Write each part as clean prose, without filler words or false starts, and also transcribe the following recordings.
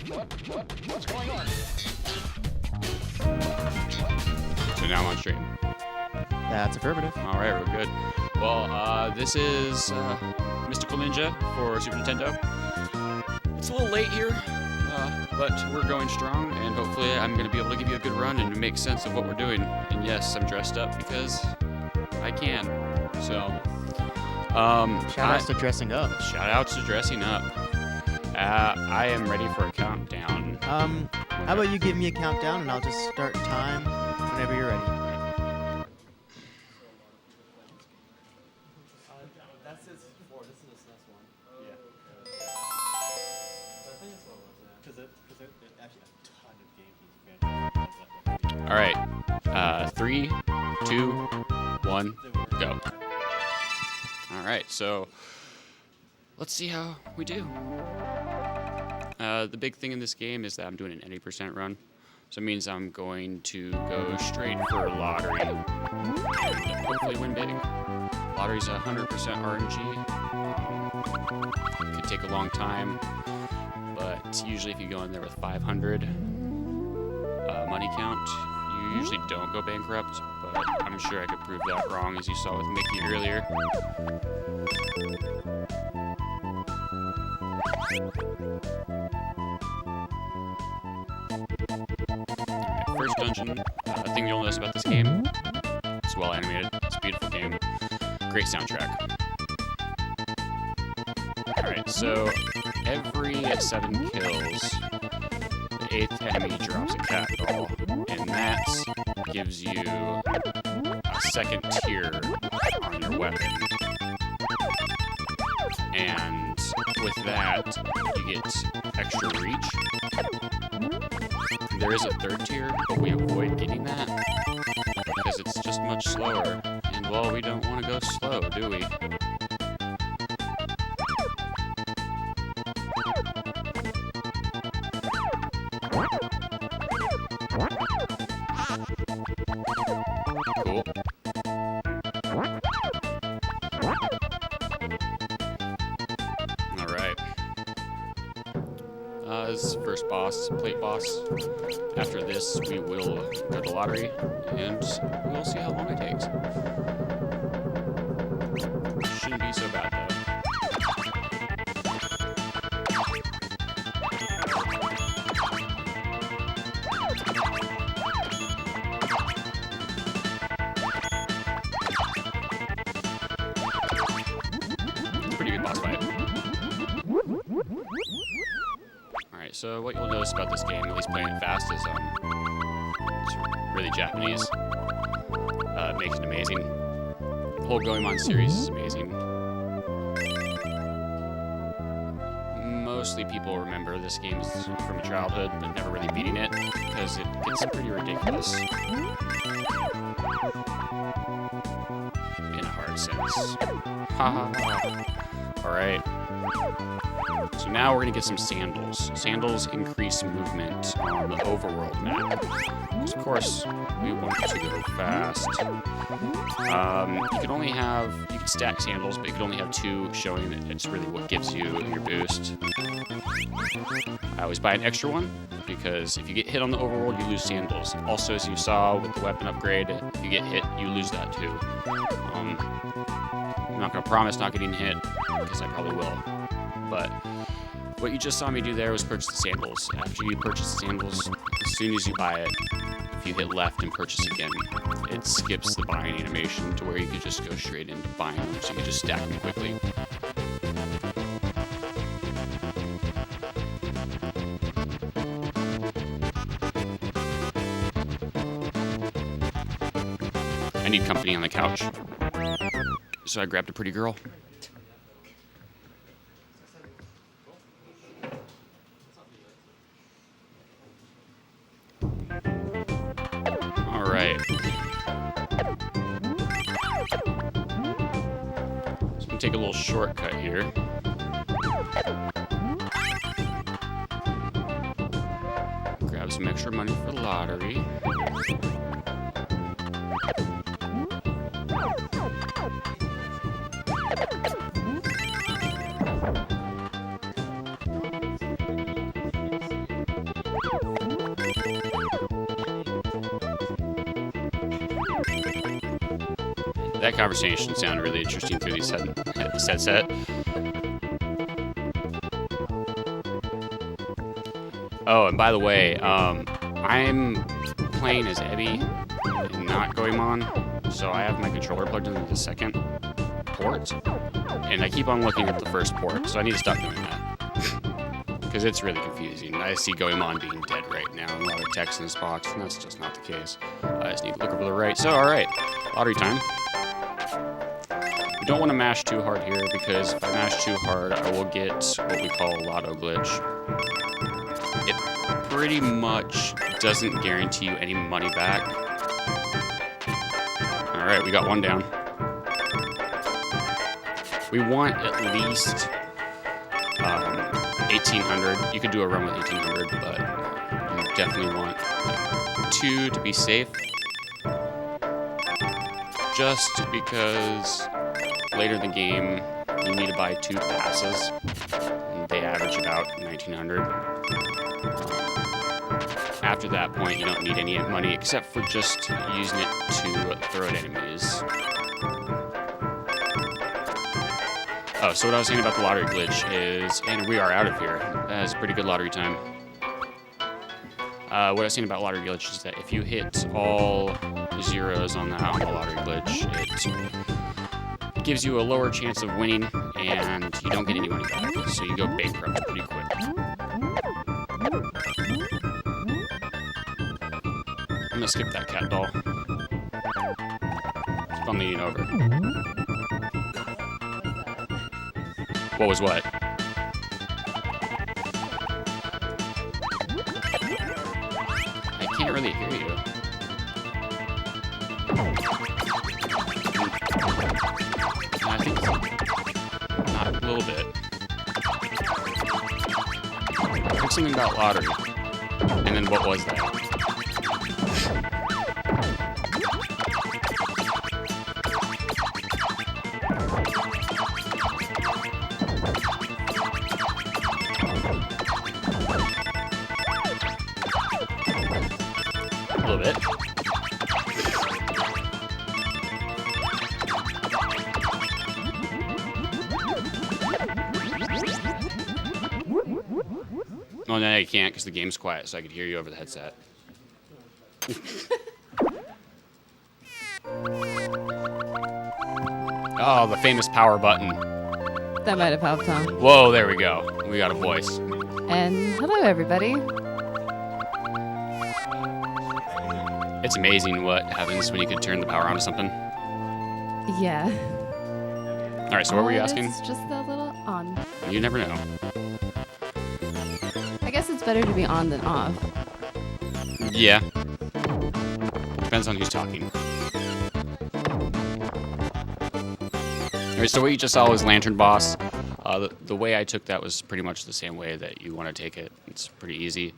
What's going on? So now I'm on stream. That's affirmative. All right, we're good. Well, this is Mystical Ninja for Super Nintendo. It's a little late here, but we're going strong, and hopefully I'm going to be able to give you a good run and make sense of what we're doing. And yes, I'm dressed up because I can. So, Shout-outs to dressing up. Shout-outs to dressing up. I am ready for a countdown. How about you give me a countdown, and I'll just start time whenever you're ready. That's his 4. This is his next one. Yeah. I think that's what it was, yeah. Because it actually a ton of games. All right. 3, 2, 1, go. All right, so let's see how we do. The big thing in this game is that I'm doing an 80% run. So it means I'm going to go straight for lottery and hopefully win big. Lottery's 100% RNG. It could take a long time, but usually if you go in there with 500 money count, you usually don't go bankrupt, but I'm sure I could prove that wrong, as you saw with Mickey earlier. First dungeon, the thing you'll notice about this game, it's well animated, it's a beautiful game, great soundtrack. Alright, so every 7 kills, the 8th enemy drops a cat doll, and that gives you a second tier on your weapon. And with that, you get extra reach. There is a 3rd tier, but we avoid getting that because it's just much slower. And well, we don't want to go slow, do we? Cool. Alright. This is first boss, plate boss. After this, we will go to lottery, and we'll see how long it takes. Shouldn't be so bad, though. Pretty good boss fight. Alright, so what you'll notice about this game, at least playing it fast, is it's really Japanese. It makes it amazing. The whole Goemon series is amazing. Mostly people remember this game from childhood, but never really beating it, because it gets pretty ridiculous. In a hard sense. Ha ha ha. Alright. So now we're going to get some sandals. Sandals increase movement on the overworld map. Because of course, we want to go fast. You can stack sandals, but you can only have 2 showing that it's really what gives you your boost. I always buy an extra one, because if you get hit on the overworld, you lose sandals. Also, as you saw with the weapon upgrade, if you get hit, you lose that too. I'm not going to promise not getting hit, because I probably will. But what you just saw me do there was purchase the sandals. After you purchase the sandals, as soon as you buy it, if you hit left and purchase again, it skips the buying animation to where you could just go straight into buying them, so you can just stack them quickly. I need company on the couch, so I grabbed a pretty girl. Alright. So I'm gonna take a little shortcut here. Grab some extra money for the lottery. that conversation sounded really interesting through this headset. Oh, and by the way, I'm playing as Ebby and not Goemon, so I have my controller plugged into the second port, and I keep on looking at the first port, so I need to stop doing that. Because it's really confusing. I see Goemon being dead right now, and a lot of text in this box, and that's just not the case. I just need to look over the right. So, alright, lottery time. We don't want to mash too hard here, because if I mash too hard, I will get what we call a lotto glitch. It pretty much doesn't guarantee you any money back. Alright, we got one down. We want at least 1,800. You could do a run with 1,800, but you definitely want 2 to be safe. Just because later in the game, you need to buy 2 passes. And they average about 1,900. After that point, you don't need any money except for just using it to throw at enemies. Oh, so what I was saying about the lottery glitch is, and we are out of here. That is pretty good lottery time. What I was saying about lottery glitch is that if you hit all zeros on the lottery glitch, it gives you a lower chance of winning, and you don't get any money back. So you go bankrupt pretty quick. I'm gonna skip that cat doll. Keep on leaning over. What was what? I can't really hear you. I think not a little bit. I heard something about lottery. And then what was that? A little bit. Oh, no, you can't because the game's quiet, so I could hear you over the headset. Oh, the famous power button. That might have helped, huh? Whoa, there we go. We got a voice. And hello, everybody. It's amazing what happens when you can turn the power on to something. Yeah. All right, so what were you asking? It's just a little on. You never know. I guess it's better to be on than off. Yeah. Depends on who's talking. All right, so what you just saw was Lantern Boss. The way I took that was pretty much the same way that you want to take it. It's pretty easy.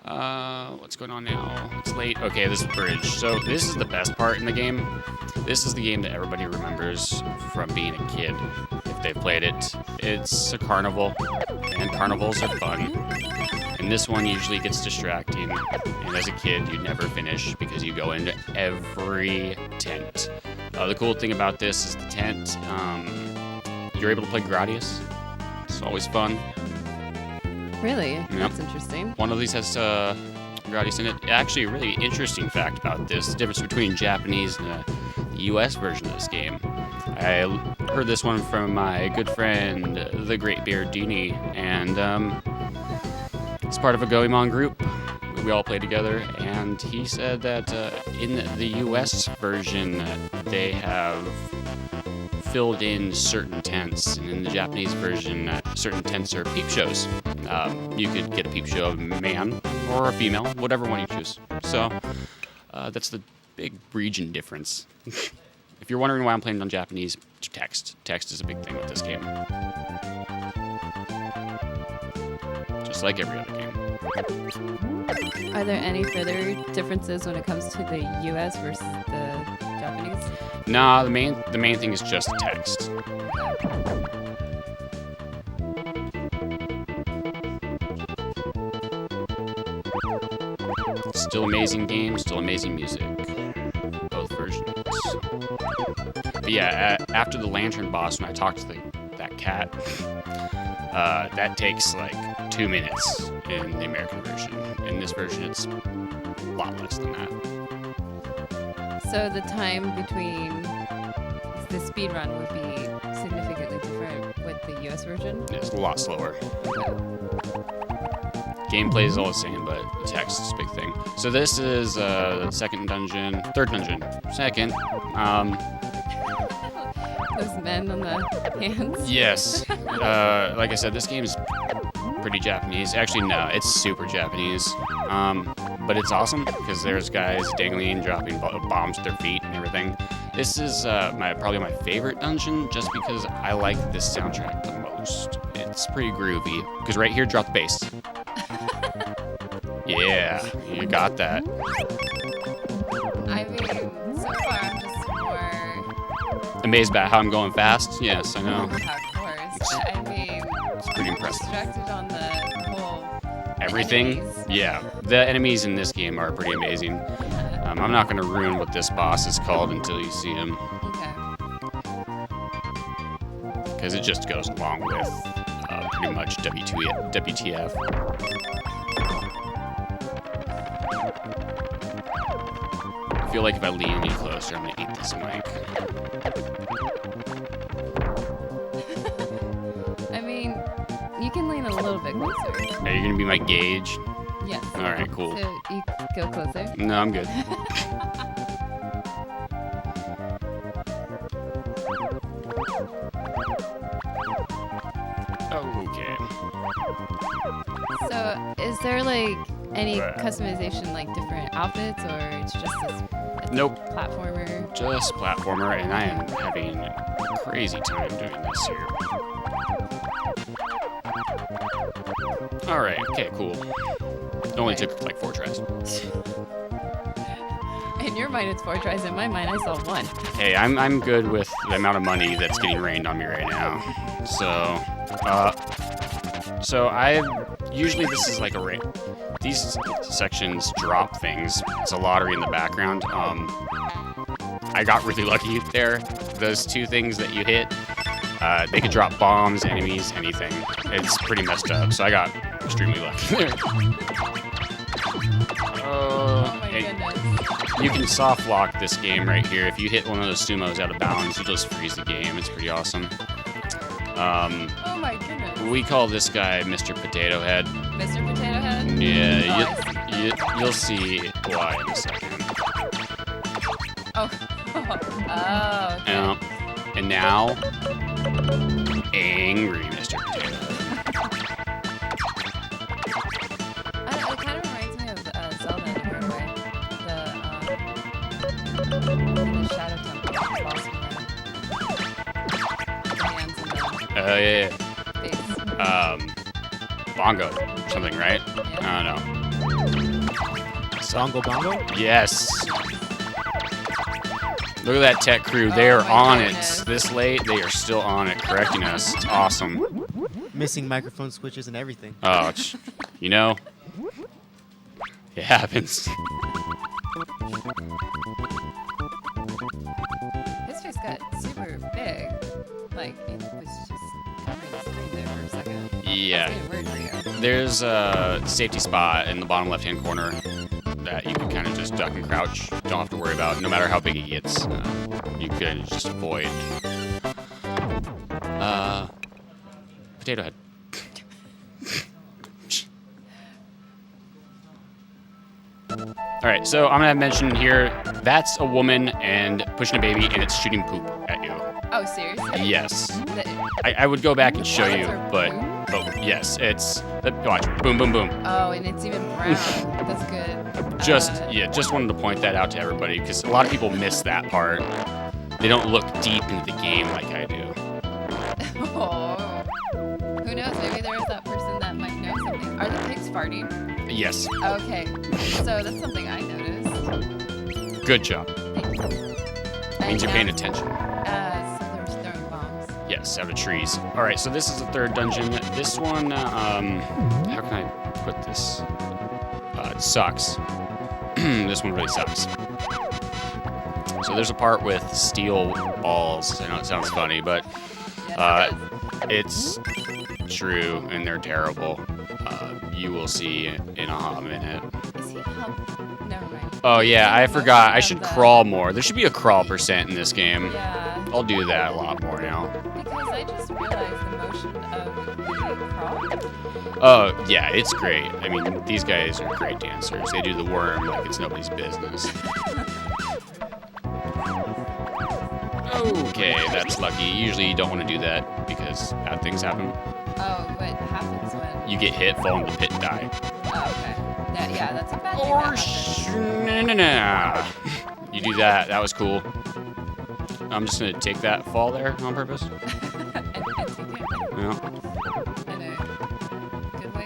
What's going on now? It's late. Okay, this is Bridge. So this is the best part in the game. This is the game that everybody remembers from being a kid, if they've played it. It's a carnival, and carnivals are fun. And this one usually gets distracting, and as a kid, you never finish because you go into every tent. The cool thing about this is the tent, you're able to play Gradius. It's always fun. Really? Yep. That's interesting. One of these has Gradius in it. Actually, a really interesting fact about this, the difference between Japanese and the US version of this game. I heard this one from my good friend, the Great R3DninjaJOSH, and it's part of a Goemon group. We all play together, and he said that in the US version, they have filled in certain tents, and in the Japanese version, certain tents are peep shows. You could get a peep show of a man or a female, whatever one you choose. So that's the big region difference. If you're wondering why I'm playing on Japanese, text. Text is a big thing with this game. Just like every other game. Are there any further differences when it comes to the US versus the Japanese? Nah, the main thing is just text. Still amazing game, still amazing music. Both versions. But yeah, after the lantern boss, when I talked to that cat, that takes like 2 minutes in the American version. In this version, it's a lot less than that. So the time between the speed run would be significantly different with the US version? It's a lot slower. Gameplay is all the same, but the text is a big thing. So this is the third dungeon. Second. Those men on the hands? Yes. Like I said, this game is pretty Japanese. Actually, no, it's super Japanese. But it's awesome because there's guys dangling, dropping bombs with their feet and everything. This is probably my favorite dungeon just because I like this soundtrack the most. It's pretty groovy. Because right here, drop the bass. Yeah, you got that. I mean, so far I'm just more... Amazed about how I'm going fast? Yes, I know. Of course, but I mean... It's pretty impressive. Distracted on the whole... Everything? enemies. Yeah. The enemies in this game are pretty amazing. I'm not going to ruin what this boss is called until you see him. Okay. Because it just goes along with pretty much WTF. I feel like if I lean any closer, I'm going to eat this mic. I mean, you can lean a little bit closer. Are you going to be my gauge? Yes. All right, cool. So you go closer. No, I'm good. Okay. So is there like any Right. customization, like different outfits, or it's just this Nope. platformer? Just platformer, and I am having a crazy time doing this here. Alright, okay, cool. It only took like 4 tries. In your mind, it's 4 tries. In my mind, I saw 1. Hey, I'm good with the amount of money that's getting rained on me right now. So usually this is like a rate. These sections drop things. It's a lottery in the background. I got really lucky there. Those 2 things that you hit, they could drop bombs, enemies, anything. It's pretty messed up. So I got extremely lucky there. Oh my and goodness. you can soft lock this game right here. If you hit one of those sumos out of bounds, you just freeze the game. It's pretty awesome. Oh my goodness. We call this guy Mr. Potato Head. Mr. Potato Head? Yeah, you'll see why in a second. Oh. Oh, okay. And now, angry Mr. Potato Head. It kind of reminds me of Zelda in a weird way. The Shadow Temple boss fight. The hands and the Yeah. face. Bongo, something, right? Yeah. I don't know. Bongo Bongo? Yes. Look at that tech crew. They are my on goodness. it. This late, they are still on it, correcting us. It's awesome. Missing microphone switches and everything. Oh, you know, it happens. His face got super big. Like, it was just covering the screen there for a second. Yeah. That's getting weird for you. There's a safety spot in the bottom left-hand corner that you can kind of just duck and crouch. Don't have to worry about. No matter how big he gets, you can just avoid. Potato Head. All right, so I'm gonna mention here that's a woman and pushing a baby, and it's shooting poop at you. Oh, seriously? Yes. The- I would go back and show Bullets you, are but yes, it's watch, boom, boom, boom. Oh, and it's even brown. That's good. Just wanted to point that out to everybody because a lot of people miss that part. They don't look deep into the game like I do. Oh. Who knows? Maybe there is that person that might know something. Are the pigs farting? Yes, Okay. So that's something I noticed. good job. Means you're paying attention. So there's throwing bombs. Yes, out of trees. All right, so this is the third dungeon. This one, how can I put this? It sucks. This one really sucks. So there's a part with steel balls. I know it sounds funny, but Yes, it's true, and they're terrible. You will see in a hot minute. Is he help? Never mind. Oh yeah, I Motion forgot. I of should the- crawl more. There should be a crawl percent in this game. Yeah, I'll do that a lot more now. because I just realized the motion of the crawl. Oh yeah, it's great. I mean, these guys are great dancers. They do the worm like it's nobody's business. Okay, that's lucky. Usually you don't want to do that because bad things happen. Oh, what happens when? You get hit, fall into the pit, and die. Oh, okay. Yeah, that's a bad thing Or that happens. nah. You do that. That was cool. I'm just gonna take that fall there on purpose. and take it Yeah. in a good way.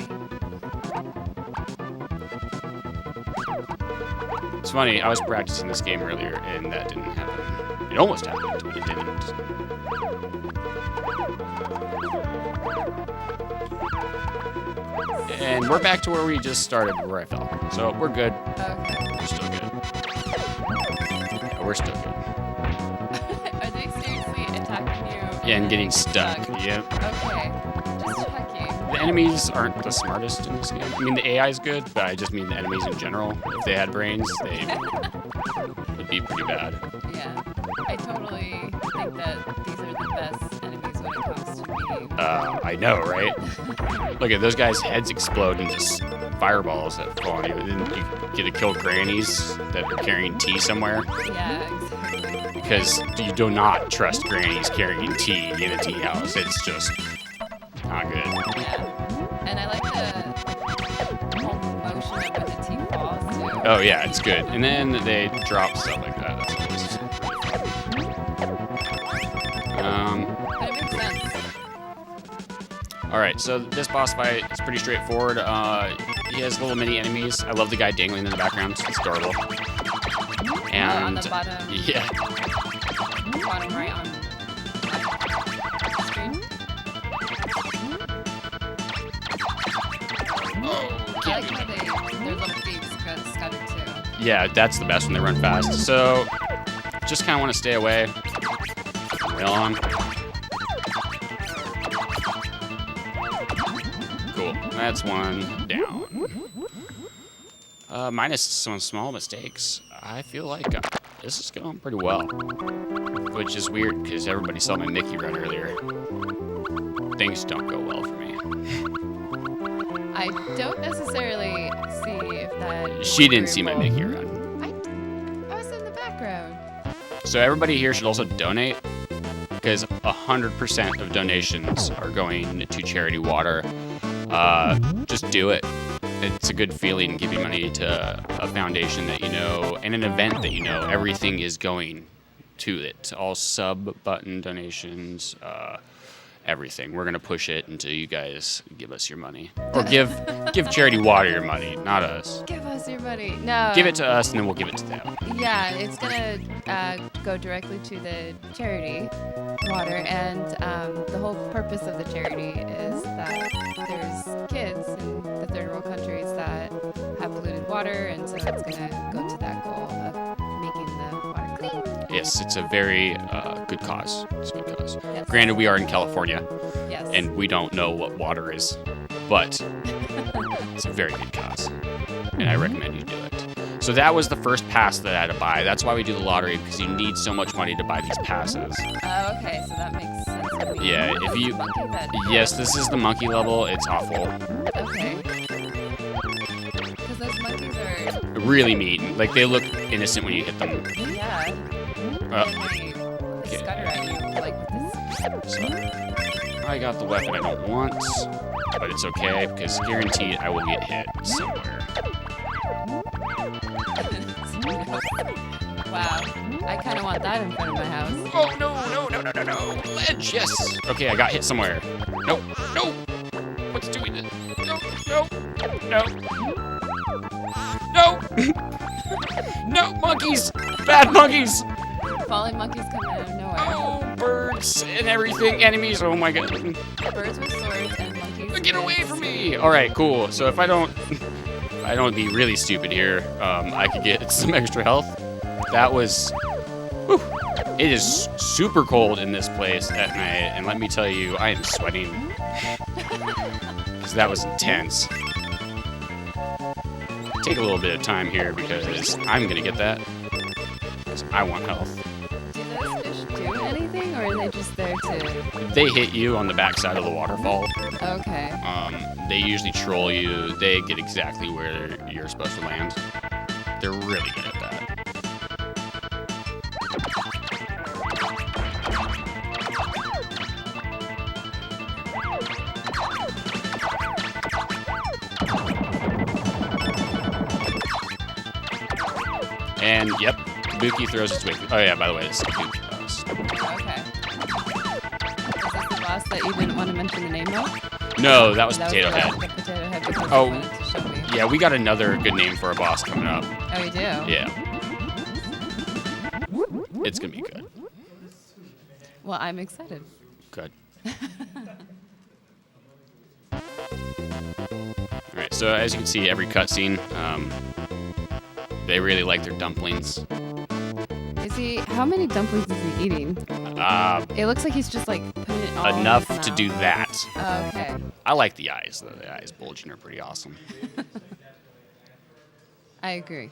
It's funny. I was practicing this game earlier, and that didn't happen. It almost happened, but it didn't. And we're back to where we just started, where I fell. So we're good. Okay. We're still good. Yeah, we're still good. Are they seriously attacking you? Yeah, and getting stuck. Yep. Okay. Just checking. The enemies aren't the smartest in this game. I mean, the AI is good, but I just mean the enemies in general. If they had brains, they would be pretty bad. Yeah. I totally think that these are the best enemies when it comes to being. I know, right? Look at those guys' heads explode into fireballs that fall on you. And then you get to kill grannies that are carrying tea somewhere. Yeah, exactly. Because you do not trust grannies carrying tea in a tea house. It's just not good. Yeah. And I like the whole motion of when the team falls too. Oh yeah, it's good. And then they drop stuff like that. That's always But it makes sense. all right, so this boss fight is pretty straightforward. He has little mini enemies. I love the guy dangling in the background. It's adorable. And on the bottom. yeah, Bottom right on the screen. I like how their little feet scutter too. yeah, that's the best when they run fast. So just kind of want to stay away. Rail on. Cool. That's one down. Minus some small mistakes. I feel like this is going pretty well. Which is weird because everybody saw my Mickey run earlier. Things don't go well for me. I don't necessarily see if that. She didn't see my Mickey run. I was in the background. So everybody here should also donate because 100% of donations are going to charity water. Just do it. It's a good feeling giving money to a foundation that you know and an event that you know everything is going to it. All sub-button donations, everything. We're gonna push it until you guys give us your money, or give charity water your money, not us. Give us your money. No. Give it to us and then we'll give it to them. Yeah, it's gonna go directly to the charity water, and the whole purpose of the charity is that there's kids in the third world countries that have polluted water, and so it's gonna go to that goal of making the water clean. Yes, it's a very good cause. It's a good cause. Yes. Granted, we are in California Yes. and we don't know what water is, but it's a very good cause, and I recommend you do it. So that was the first pass that I had to buy. That's why we do the lottery, because you need so much money to buy these passes. Oh, okay, so that makes sense to me. Yeah, Oh, if you- it's monkey bed. Yes, this is the monkey level. It's awful. Okay. Because those monkeys are. Really mean. Like, they look innocent when you hit them. Yeah. Uh, And they scutter at you like this. So, I got the weapon I don't want, but it's okay, because guaranteed I will get hit somewhere. Wow. I kind of want that in front of my house. Oh, no. Ledge, yes. Okay, I got hit somewhere. No. What's doing it? No. No, monkeys. Bad monkeys. Falling monkeys come out of nowhere. Oh, birds and everything. Enemies. Oh, my God. Birds with swords and monkeys. Get with- away from me. All right, cool. So if I don't be really stupid here, I could get some extra health. That was Whew. It is super cold in this place at night, and let me tell you, I am sweating. Because that was intense. Take a little bit of time here because I'm going to get that. Because I want health. Do those fish do anything, or are they just there to... They hit you on the backside of the waterfall. Okay. They usually troll you. They get exactly where you're supposed to land. They're really good at that. And, yep, Kabuki throws its weight. Oh, yeah, by the way, this is Kabuki boss. Okay. Is this the boss that you didn't want to mention the name of? No, that was That Potato was Head. the Potato Head because Oh. you wanted to show me. Yeah, we got another good name for a boss coming up. Oh, you do? Yeah. It's going to be good. Well, I'm excited. Good. Alright, so as you can see, every cutscene, they really like their dumplings. Is he... How many dumplings is he eating? It looks like he's just, like, putting it all Enough in his to mouth. do that. Oh, okay. I like the eyes, though. The eyes bulging are pretty awesome. I agree.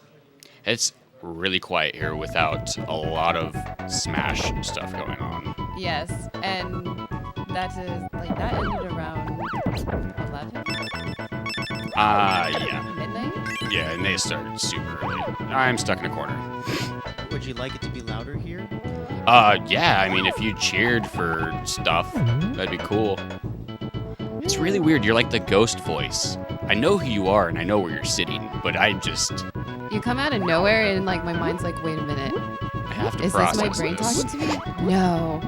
It's really quiet here without a lot of Smash stuff going on. Yes, and that is... Like, that ended around 11? Yeah. Midnight? Yeah, and they started super early. I'm stuck in a corner. Would you like it to be louder here? Yeah, I mean, if you cheered for stuff, that'd be cool. It's really weird. You're like the ghost voice. I know who you are and I know where you're sitting, but I just... You come out of nowhere and, like, my mind's like, wait a minute. I have to Is this process my brain this. talking to me? No.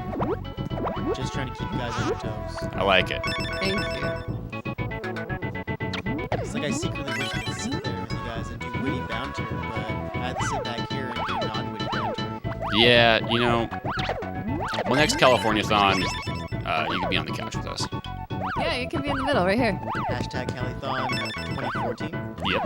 Just trying to keep you guys on your toes. I like it. Thank you. It's like I secretly wish I could sit there with you guys and do witty banter, but I had to sit back here and do non-witty banter. Yeah, you know, well, next Californithon, you can be on the couch with us. Yeah, you can be in the middle, right here. Hashtag Californithon 2014. Yep.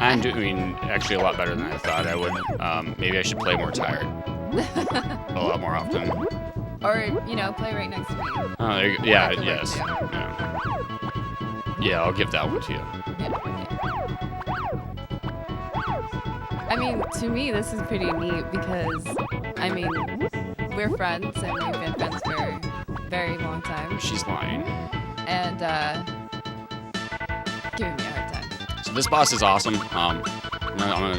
I'm doing actually a lot better than I thought I would. Maybe I should play more tired. A lot more often. Or, you know, play right next to me. Oh, there you go. Yeah, That could work yes. too. Yeah. Yeah, I'll give that one to you. Yeah. I mean, to me, this is pretty neat because, I mean, we're friends and we've been friends for a very long time. She's lying. And, giving me a hard time. So this boss is awesome. I'm gonna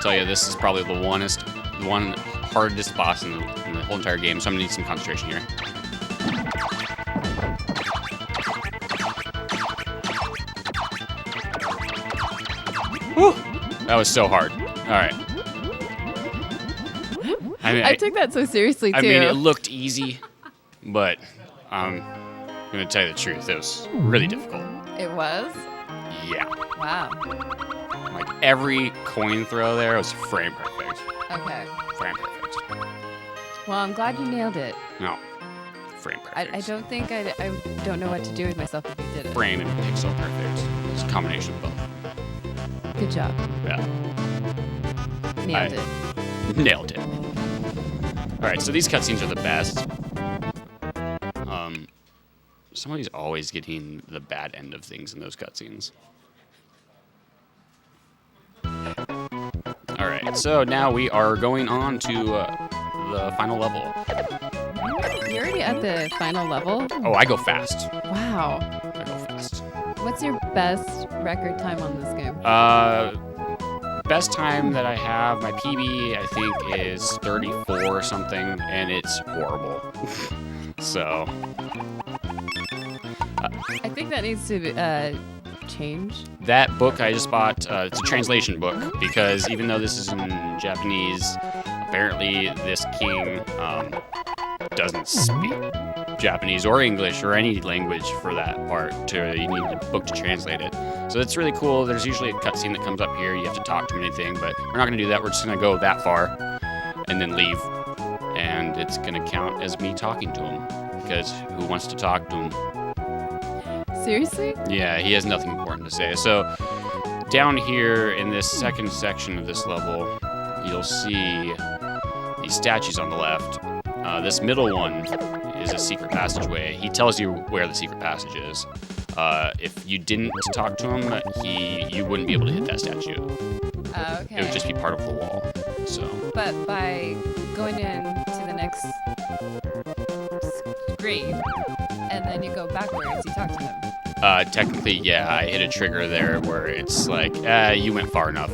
tell you, this is probably the one hardest boss in the whole entire game, so I'm gonna need some concentration here. Whew. That was so hard. All right. I took that so seriously, too. I mean, it looked easy, but I'm gonna tell you the truth. It was really difficult. It was? Yeah. Wow. Like every coin throw there was frame perfect. Okay. Frame perfect. Well, I'm glad you nailed it. No. Frame perfect. I don't think I don't know what to do with myself if you did it. Frame and pixel perfect. It's a combination of both. Good job. Yeah. Nailed it. Nailed it. Alright, so these cutscenes are the best. Somebody's always getting the bad end of things in those cutscenes. Alright, so now we are going on to the final level. You're already at the final level? Oh, I go fast. Wow. I go fast. What's your best record time on this game? Best time that I have, my PB, I think, is 34 or something, and it's horrible. So, I think that needs to change. that book I just bought, it's a translation book, because even though this is in Japanese, apparently this king doesn't speak Japanese or English or any language for that part. You need a book to translate it. So it's really cool. There's usually a cutscene that comes up here. You have to talk to him, anything, but we're not going to do that. We're just going to go that far and then leave. And it's going to count as me talking to him, because who wants to talk to him? Seriously? Yeah, he has nothing important to say. So down here in this second section of this level, you'll see these statues on the left. This middle one is a secret passageway. He tells you where the secret passage is. If you didn't talk to him, you wouldn't be able to hit that statue. Okay. It would just be part of the wall. So. But by going into the next screen, and then you go backwards, you talk to him. Technically, yeah, I hit a trigger there where it's like, you went far enough.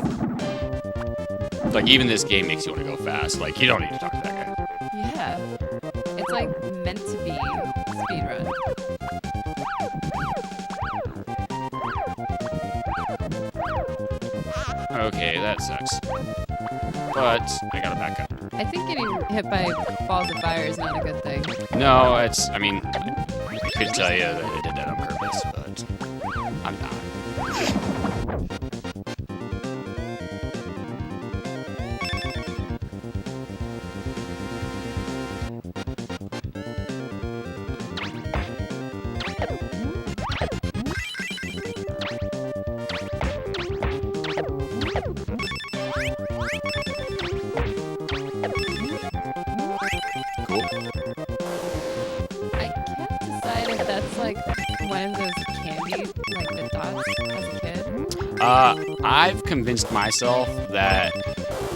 Like, even this game makes you want to go fast. Like, you don't need to talk to that guy. Yeah. It's like meant to be speedrun. Okay, that sucks. But I gotta back up. I think getting hit by balls of fire is not a good thing. No, I could tell you that I did that on purpose, but I'm not. Cool. I can't decide if that's like one of those candy, like the dots as a kid. I've convinced myself that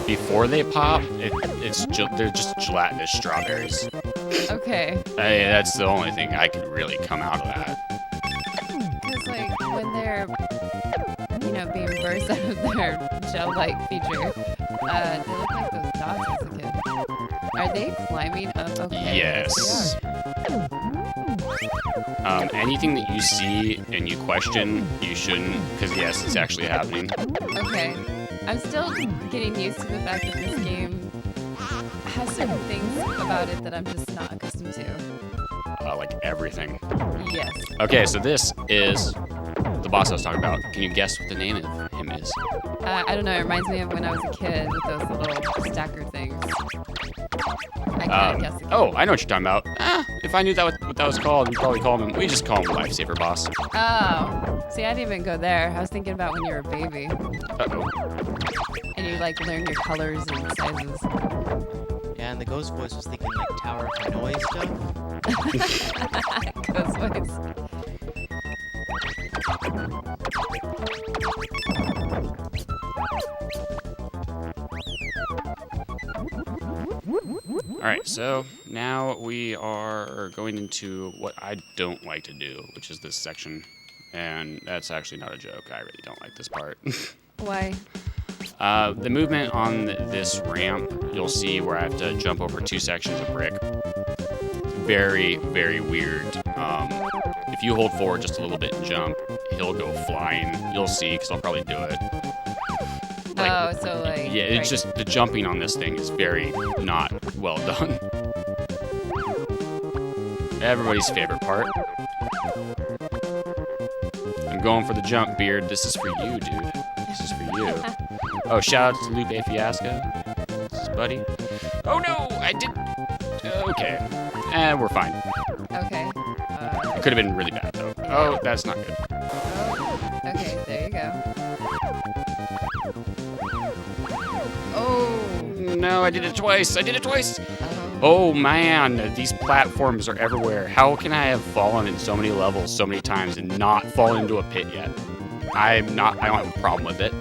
before they pop, they're just gelatinous strawberries. Okay. That's the only thing I could really come out of that. Because like when they're, being burst out of their gel-like feature, they look like those dots as a kid. Are they climbing up? Okay. Yes. Anything that you see and you question, you shouldn't, because yes, it's actually happening. Okay. I'm still getting used to the fact that this game has certain things about it that I'm just not accustomed to. Like everything. Yes. Okay, so this is the boss I was talking about. Can you guess what the name of him is? I don't know. It reminds me of when I was a kid with those little stacker things. I can't guess again. Oh, I know what you're talking about. If I knew what that was called, we'd probably call him. We just call him Lifesaver Boss. Oh. See, I didn't even go there. I was thinking about when you were a baby. Uh-oh. And you like learn your colors and sizes. Yeah, and the ghost voice was thinking like Tower of Hanoi stuff. Ghost voice. Alright, so now we are going into what I don't like to do, which is this section. And that's actually not a joke. I really don't like this part. Why? The movement on this ramp, you'll see where I have to jump over 2 sections of brick. Very, very weird. If you hold forward just a little bit and jump, he'll go flying. You'll see, because I'll probably do it. Oh, so like... Yeah, it's just the jumping on this thing is very not well done. Everybody's favorite part. I'm going for the jump, Beard. This is for you, dude. This is for you. Oh, shout out to Lupe Fiasco. This is Buddy. Oh no, I did... Okay. We're fine. Okay. It could have been really bad, though. Oh, that's not good. Oh, okay, there you go. Oh. No, I did it twice. I did it twice. Oh. Oh man, these platforms are everywhere. How can I have fallen in so many levels so many times and not fallen into a pit yet? I don't have a problem with it.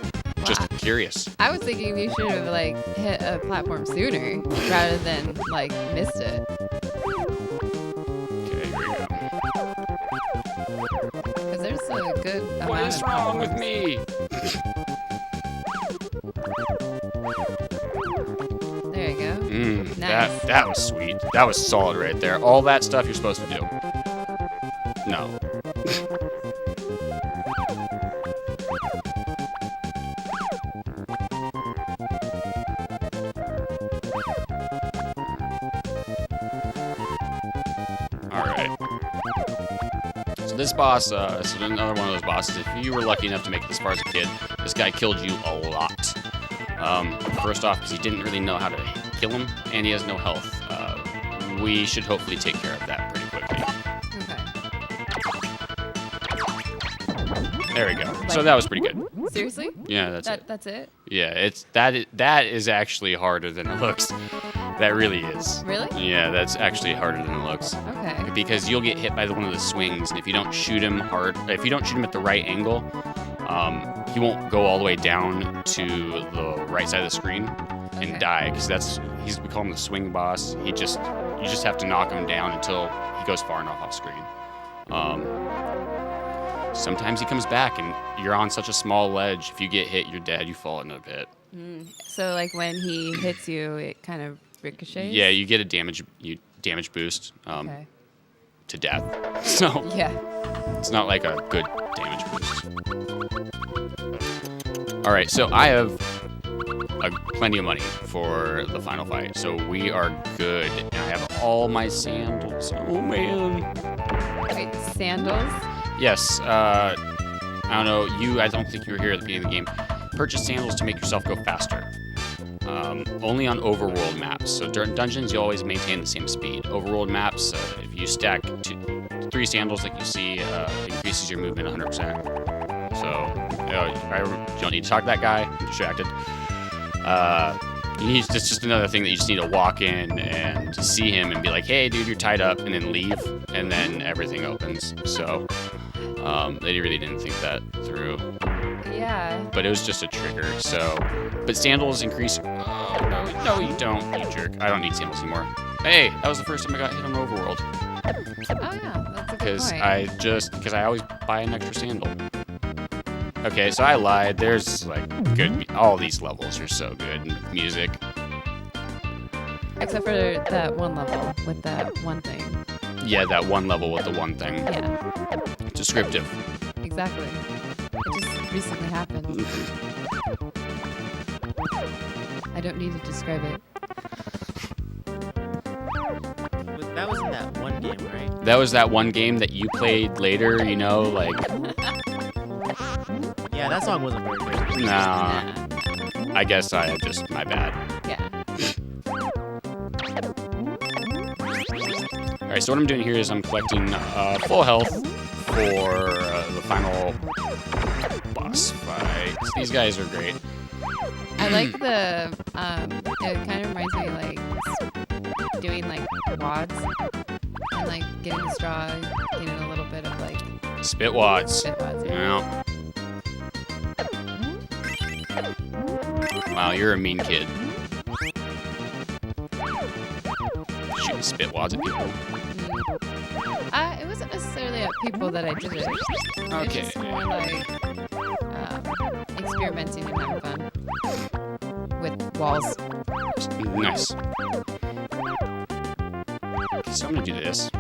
Just curious. I was thinking you should have like hit a platform sooner rather than like missed it. Okay, here we go. Because there's a good amount What is of wrong with platforms. me? There you go. Nice. That was sweet. That was solid right there. All that stuff you're supposed to do. No. Alright. So this boss, this is another one of those bosses. If you were lucky enough to make it this far as a kid, this guy killed you a lot. First off, because he didn't really know how to kill him, and he has no health. We should hopefully take care of that pretty quickly. There we go. So Like- that was pretty good. Seriously? Yeah, that's it. That's it? Yeah, that is actually harder than it looks. That really is. Really? Yeah, that's actually harder than it looks. Okay. Because you'll get hit by one of the swings, and if you don't shoot him hard, if you don't shoot him at the right angle, he won't go all the way down to the right side of the screen and Okay. die. Because we call him the swing boss. You just have to knock him down until he goes far enough off screen. Sometimes he comes back, and you're on such a small ledge. If you get hit, you're dead. You fall into a pit. So like when he hits you, it kind of ricochets? Yeah, you get a damage boost Okay. to death. So Yeah. it's not like a good damage boost. All right, so I have plenty of money for the final fight, so we are good. And I have all my sandals. Oh man. Wait, sandals? Yes. I don't know. I don't think you were here at the beginning of the game. Purchase sandals to make yourself go faster. Only on overworld maps. So during dungeons, you always maintain the same speed. Overworld maps, if you stack 3 sandals like you see, increases your movement 100%. So you don't need to talk to that guy. I'm distracted. It's just another thing that you just need to walk in and to see him and be like, hey, dude, you're tied up, and then leave, and then everything opens. So they really didn't think that through. Yeah. But it was just a trigger. So, but sandals increase. Oh, no, you don't, you jerk. I don't need sandals anymore. Hey, that was the first time I got hit on Overworld. Oh yeah, that's a good point. Because I always buy an extra sandal. Okay, so I lied. There's like all these levels are so good. Music. Except for that one level with that one thing. Yeah, that one level with the one thing. Yeah, Descriptive. exactly. It just recently happened. I don't need to describe it. That was in that one game, right? That was that one game that you played later, you know, like, Yeah, that song wasn't very good. nah. I guess my bad. Yeah. Alright, so what I'm doing here is I'm collecting full health for the final boss fight. These guys are great. I like the, it kind of reminds me of like doing like wads and like getting the straw, getting a little bit of like Spit wads. spit wads. Yeah. Yeah. Wow, you're a mean kid. Shooting spit wads at people. It wasn't necessarily at people that I did it. Okay. It's just more like experimenting and having fun with walls. Nice. Okay, so I'm gonna do this.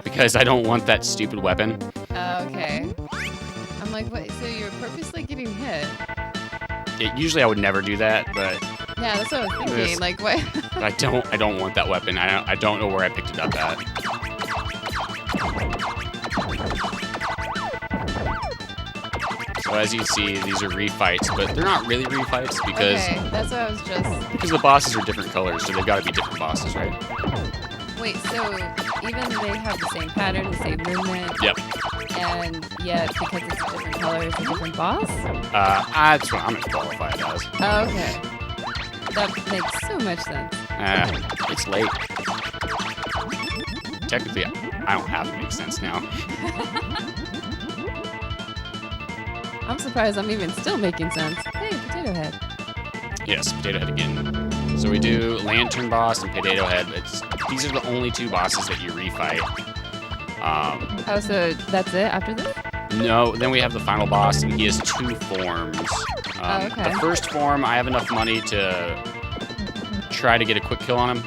Because I don't want that stupid weapon. Okay. I'm like, what? So you're purposely getting hit? Usually I would never do that, but Yeah, that's what I was thinking. This- Like, what? I don't want that weapon. I don't know where I picked it up at. So as you see, these are refights, but they're not really refights because Okay, that's what I was just. because the bosses are different colors, so they've got to be different bosses, right? Wait, so even they have the same pattern, the same movement, Yep. and yet because it's a different color, it's a different boss? That's what I'm gonna qualify it as. Oh, okay. That makes so much sense. It's late. Technically, I don't have to make sense now. I'm surprised I'm even still making sense. Hey, Potato Head. Yes, Potato Head again. So we do Lantern Boss and Potato Head. These are the only 2 bosses that you refight. Oh, so that's it after this? No, then we have the final boss, and he has 2 forms. Okay. The first form, I have enough money to try to get a quick kill on him.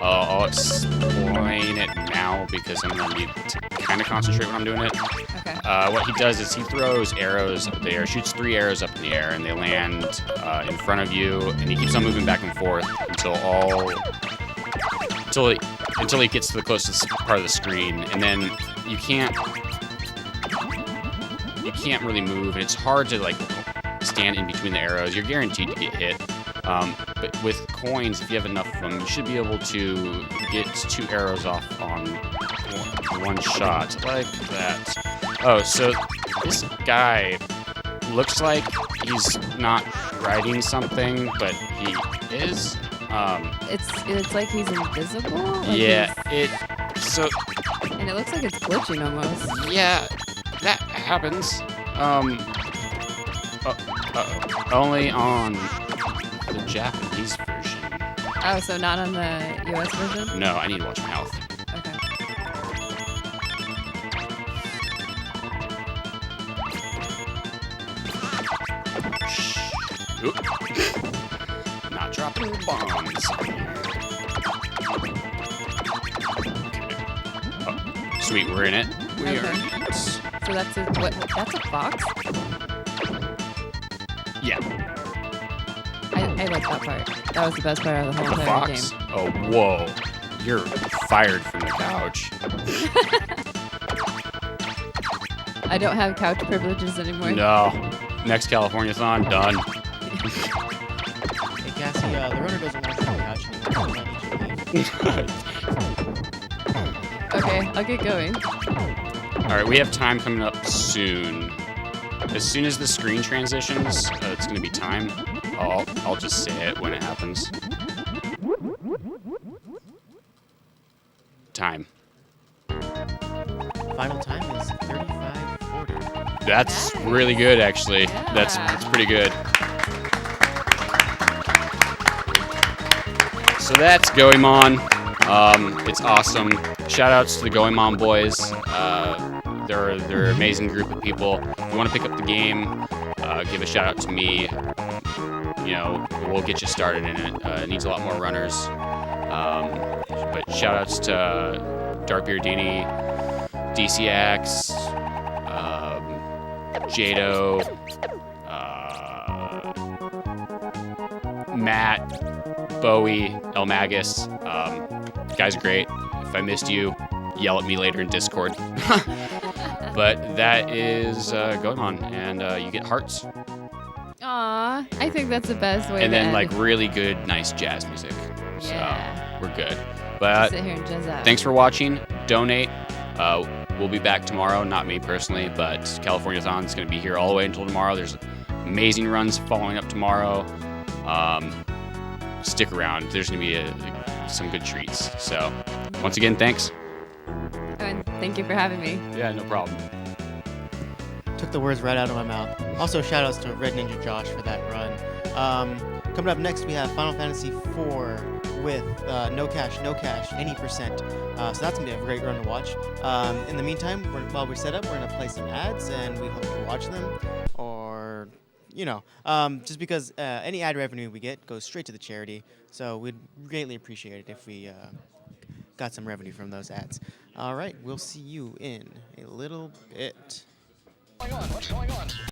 I'll explain it now because I'm going to need to kind of concentrate when I'm doing it. Okay. What he does is he throws arrows up there, shoots 3 arrows up in the air, and they land in front of you, and he keeps on moving back and forth until he gets to the closest part of the screen, and then you can't really move, and it's hard to like stand in between the arrows. You're guaranteed to get hit. But with coins, if you have enough of them, you should be able to get 2 arrows off on one shot like that. Oh, so this guy looks like he's not riding something, but he is. It's like he's invisible. Like Yeah, and it looks like it's glitching almost. yeah, that happens. Only on the Japanese version. Oh, so not on the US version? No, I need to watch my health. Okay. Oop. Not dropping bombs. Oh, sweet, we're in it. We are in it. So that's a fox? Yeah. I like that part. That was the best part of the whole The entire fox. game. Oh, whoa. You're fired from the couch. I don't have couch privileges anymore. No. Next Californithon, done. Hey, Cassie, the runner doesn't want you on the couch anymore. So I need you to leave. Okay, I'll get going. All right, we have time coming up soon. As soon as the screen transitions, it's going to be time. I'll just say it when it happens. Time. Final time is 35:40. That's really good, actually. Yeah. That's pretty good. So that's Goemon. It's awesome. Shout outs to the Goemon boys. They're an amazing group of people. If you want to pick up the game, give a shout out to me. You know, we'll get you started in it. It needs a lot more runners. But shout outs to R3DninjaJOSH, DCX, Jado, Matt, Bowie, El Magus. Guys are great. If I missed you, yell at me later in Discord. But that is Goemon, and you get hearts. Aw, I think that's the best way And to then end. like really good, nice jazz music. Yeah. So we're good. Just But sit here and jazz out. thanks for watching. Donate. We'll be back tomorrow. Not me personally, but Californithon is going to be here all the way until tomorrow. There's amazing runs following up tomorrow. Stick around. There's going to be some good treats. So once again, thanks. And thank you for having me. Yeah, no problem. Took the words right out of my mouth. Also, shout outs to R3DninjaJOSH for that run. Coming up next, we have Final Fantasy IV with no cash, any percent. So that's going to be a great run to watch. In the meantime, while we're set up, we're going to play some ads, and we hope you watch them. Or, just because any ad revenue we get goes straight to the charity. So we'd greatly appreciate it if we got some revenue from those ads. All right, we'll see you in a little bit. What's going on?